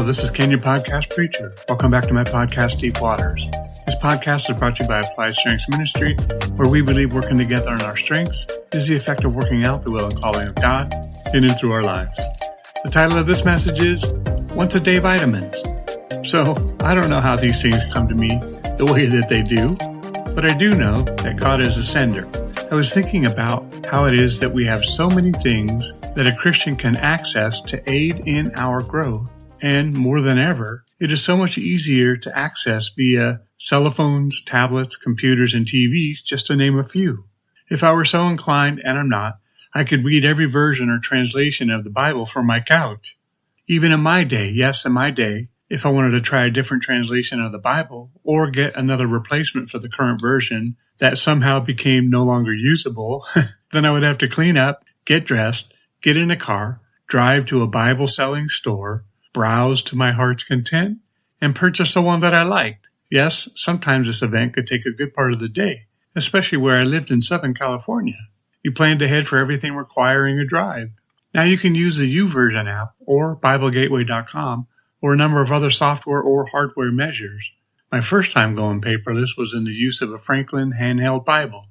Hello, this is Ken, your podcast preacher. Welcome back to my podcast, Deep Waters. This podcast is brought to you by Applied Strengths Ministry, where we believe working together in our strengths is the effect of working out the will and calling of God in and through our lives. The title of this message is Once a Day Vitamins. So, I don't know how these things come to me the way that they do, but I do know that God is a sender. I was thinking about how it is that we have so many things that a Christian can access to aid in our growth. And more than ever, it is so much easier to access via cellphones, tablets, computers, and TVs, just to name a few. If I were so inclined, and I'm not, I could read every version or translation of the Bible from my couch. Even in my day, yes, in my day, if I wanted to try a different translation of the Bible or get another replacement for the current version that somehow became no longer usable, then I would have to clean up, get dressed, get in a car, drive to a Bible-selling store, browse to my heart's content, and purchase the one that I liked. Yes, sometimes this event could take a good part of the day, especially where I lived in Southern California. You planned ahead for everything requiring a drive. Now you can use the YouVersion app or BibleGateway.com or a number of other software or hardware measures. My first time going paperless was in the use of a Franklin handheld Bible.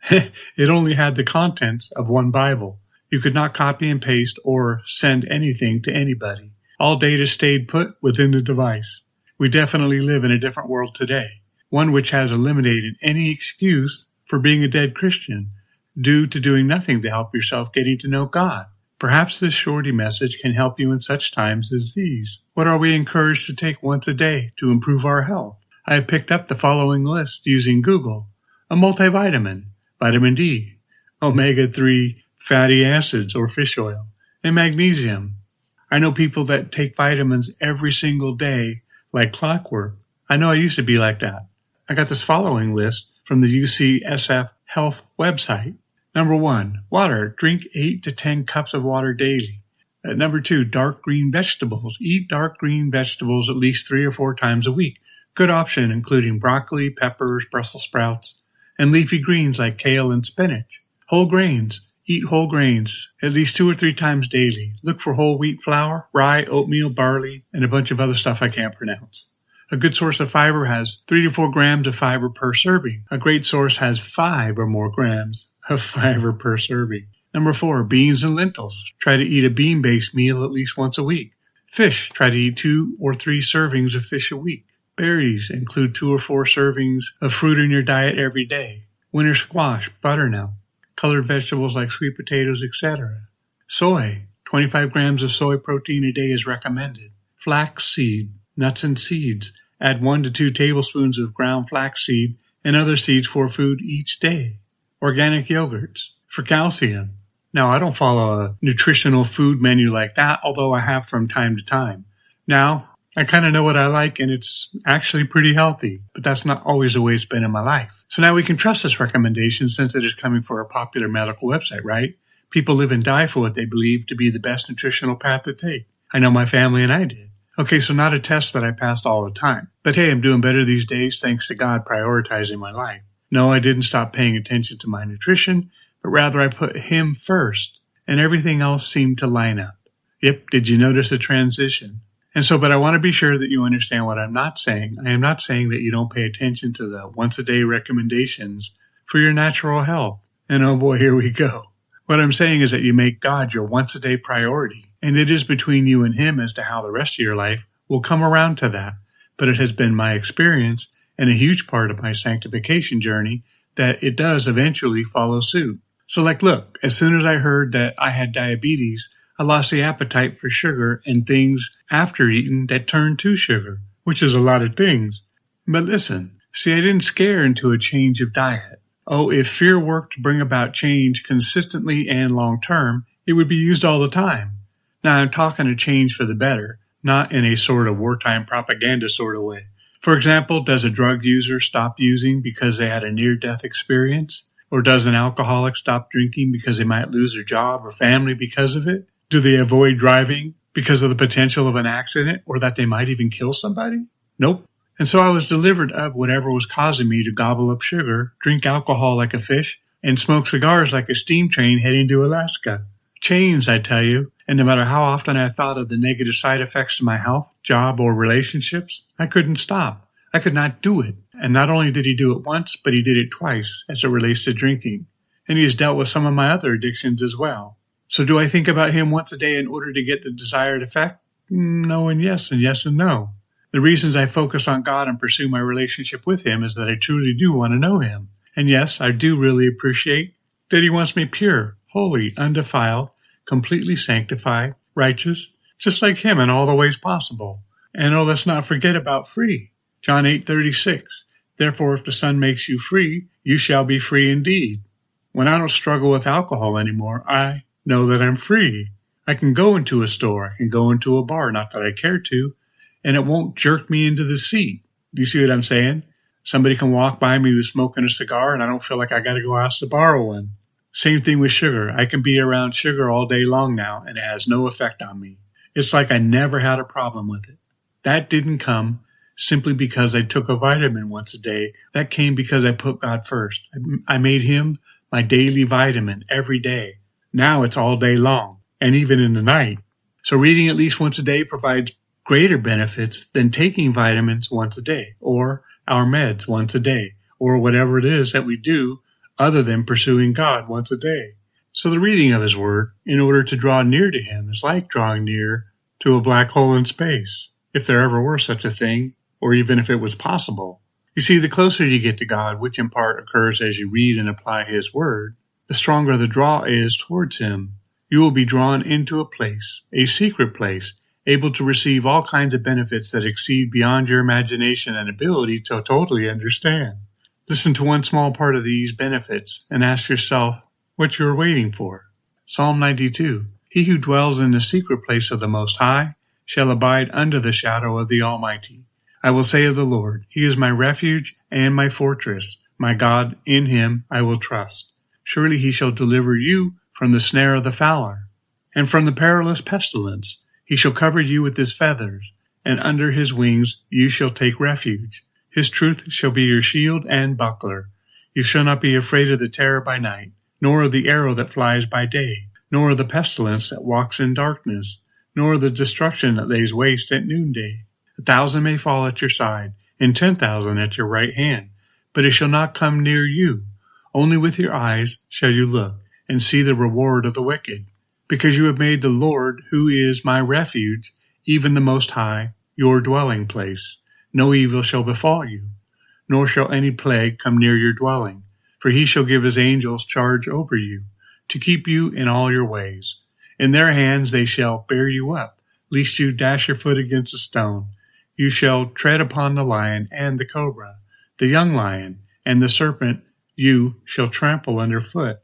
It only had the contents of one Bible. You could not copy and paste or send anything to anybody. All data stayed put within the device. We definitely live in a different world today, one which has eliminated any excuse for being a dead Christian due to doing nothing to help yourself getting to know God. Perhaps this shorty message can help you in such times as these. What are we encouraged to take once a day to improve our health? I have picked up the following list using Google. A multivitamin, vitamin D, omega-3 fatty acids or fish oil, and magnesium. I know people that take vitamins every single day like clockwork. I know I used to be like that. I got this following list from the UCSF Health website. Number 1, water. Drink 8 to 10 cups of water daily. Number 2, dark green vegetables. Eat dark green vegetables at least 3 or 4 times a week. Good option including broccoli, peppers, Brussels sprouts, and leafy greens like kale and spinach. Whole grains. Eat whole grains at least 2 or 3 times daily. Look for whole wheat flour, rye, oatmeal, barley, and a bunch of other stuff I can't pronounce. A good source of fiber has 3 to 4 grams of fiber per serving. A great source has 5 or more grams of fiber per serving. Number 4, beans and lentils. Try to eat a bean-based meal at least once a week. Fish. Try to eat 2 or 3 servings of fish a week. Berries. Include 2 or 4 servings of fruit in your diet every day. Winter squash, butternut, colored vegetables like sweet potatoes, etc. Soy. 25 grams of soy protein a day is recommended. Flax seed, nuts and seeds. Add 1 to 2 tablespoons of ground flax seed and other seeds for food each day. Organic yogurts. For calcium. Now, I don't follow a nutritional food menu like that, although I have from time to time. Now, I kind of know what I like, and it's actually pretty healthy, but that's not always the way it's been in my life. So now we can trust this recommendation since it is coming from a popular medical website, right? People live and die for what they believe to be the best nutritional path to take. I know my family and I did. Okay, so not a test that I passed all the time. But hey, I'm doing better these days thanks to God prioritizing my life. No, I didn't stop paying attention to my nutrition, but rather I put Him first, and everything else seemed to line up. Yep, did you notice the transition? And so, but I want to be sure that you understand what I'm not saying. I am not saying that you don't pay attention to the once-a-day recommendations for your natural health. And oh boy, here we go. What I'm saying is that you make God your once-a-day priority. And it is between you and Him as to how the rest of your life will come around to that. But it has been my experience and a huge part of my sanctification journey that it does eventually follow suit. So look, as soon as I heard that I had diabetes, I lost the appetite for sugar and things after eating that turned to sugar, which is a lot of things. But listen, see, I didn't scare into a change of diet. Oh, if fear worked to bring about change consistently and long term, it would be used all the time. Now, I'm talking a change for the better, not in a sort of wartime propaganda sort of way. For example, does a drug user stop using because they had a near-death experience? Or does an alcoholic stop drinking because they might lose their job or family because of it? Do they avoid driving because of the potential of an accident or that they might even kill somebody? Nope. And so I was delivered of whatever was causing me to gobble up sugar, drink alcohol like a fish, and smoke cigars like a steam train heading to Alaska. Chains, I tell you. And no matter how often I thought of the negative side effects to my health, job, or relationships, I couldn't stop. I could not do it. And not only did he do it once, but he did it twice as it relates to drinking. And he has dealt with some of my other addictions as well. So do I think about him once a day in order to get the desired effect? No and yes and no. The reasons I focus on God and pursue my relationship with him is that I truly do want to know him. And yes, I do really appreciate that he wants me pure, holy, undefiled, completely sanctified, righteous, just like him in all the ways possible. And let's not forget about free. John 8:36. Therefore, if the Son makes you free, you shall be free indeed. When I don't struggle with alcohol anymore, I know that I'm free. I can go into a store, I can go into a bar, not that I care to, and it won't jerk me into the seat. Do you see what I'm saying? Somebody can walk by me who's smoking a cigar, and I don't feel like I got to go ask to borrow one. Same thing with sugar. I can be around sugar all day long now, and it has no effect on me. It's like I never had a problem with it. That didn't come simply because I took a vitamin once a day. That came because I put God first. I made him my daily vitamin every day. Now it's all day long, and even in the night. So reading at least once a day provides greater benefits than taking vitamins once a day, or our meds once a day, or whatever it is that we do other than pursuing God once a day. So the reading of his word, in order to draw near to him, is like drawing near to a black hole in space, if there ever were such a thing, or even if it was possible. You see, the closer you get to God, which in part occurs as you read and apply his word, the stronger the draw is towards him. You will be drawn into a place, a secret place, able to receive all kinds of benefits that exceed beyond your imagination and ability to totally understand. Listen to one small part of these benefits and ask yourself what you are waiting for. Psalm 92. He who dwells in the secret place of the Most High shall abide under the shadow of the Almighty. I will say of the Lord, he is my refuge and my fortress. My God, in him I will trust. Surely he shall deliver you from the snare of the fowler, and from the perilous pestilence. He shall cover you with his feathers, and under his wings you shall take refuge. His truth shall be your shield and buckler. You shall not be afraid of the terror by night, nor of the arrow that flies by day, nor of the pestilence that walks in darkness, nor of the destruction that lays waste at noonday. 1,000 may fall at your side, and 10,000 at your right hand, but it shall not come near you. Only with your eyes shall you look, and see the reward of the wicked. Because you have made the Lord, who is my refuge, even the Most High, your dwelling place. No evil shall befall you, nor shall any plague come near your dwelling. For he shall give his angels charge over you, to keep you in all your ways. In their hands they shall bear you up, lest you dash your foot against a stone. You shall tread upon the lion and the cobra, the young lion, and the serpent you shall trample underfoot.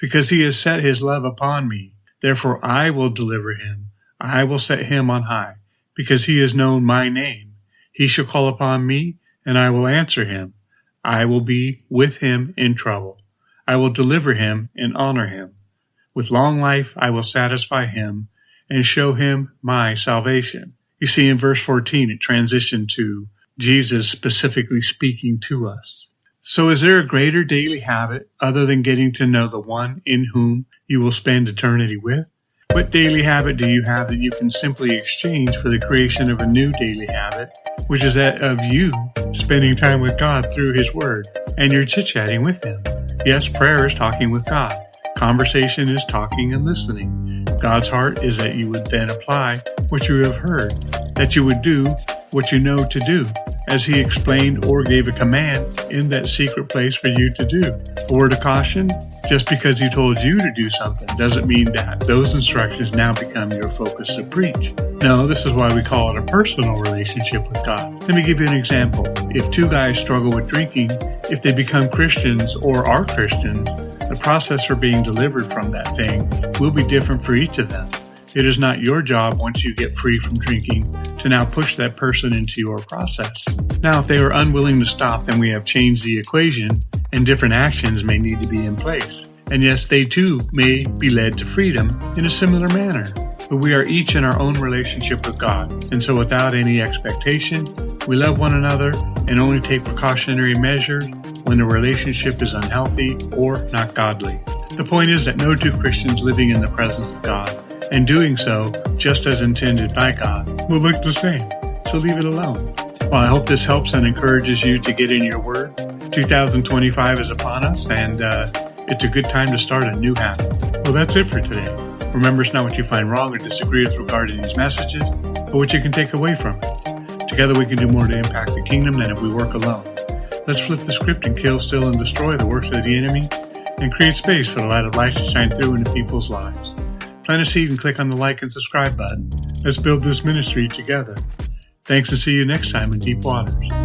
Because he has set his love upon me, therefore I will deliver him. I will set him on high, because he has known my name. He shall call upon me, and I will answer him. I will be with him in trouble. I will deliver him and honor him. With long life I will satisfy him and show him my salvation. You see, in verse 14, it transitioned to Jesus specifically speaking to us. So is there a greater daily habit other than getting to know the one in whom you will spend eternity with? What daily habit do you have that you can simply exchange for the creation of a new daily habit, which is that of you spending time with God through his word and you're chit-chatting with him? Yes, prayer is talking with God. Conversation is talking and listening. God's heart is that you would then apply what you have heard, that you would do what you know to do, as he explained or gave a command in that secret place for you to do. A word of caution, just because he told you to do something doesn't mean that those instructions now become your focus to preach. No, this is why we call it a personal relationship with God. Let me give you an example. If two guys struggle with drinking, if they become Christians or are Christians, the process for being delivered from that thing will be different for each of them. It is not your job, once you get free from drinking, to now push that person into your process. Now, if they are unwilling to stop, then we have changed the equation, and different actions may need to be in place. And yes, they too may be led to freedom in a similar manner. But we are each in our own relationship with God. And so without any expectation, we love one another and only take precautionary measures when the relationship is unhealthy or not godly. The point is that no two Christians living in the presence of God and doing so, just as intended by God, will look the same. So leave it alone. Well, I hope this helps and encourages you to get in your word. 2025 is upon us, and it's a good time to start a new habit. Well, that's it for today. Remember, it's not what you find wrong or disagree with regarding these messages, but what you can take away from it. Together we can do more to impact the kingdom than if we work alone. Let's flip the script and kill, steal, and destroy the works of the enemy and create space for the light of life to shine through into people's lives. Plant a seed and click on the like and subscribe button. Let's build this ministry together. Thanks, and see you next time in Deep Waters.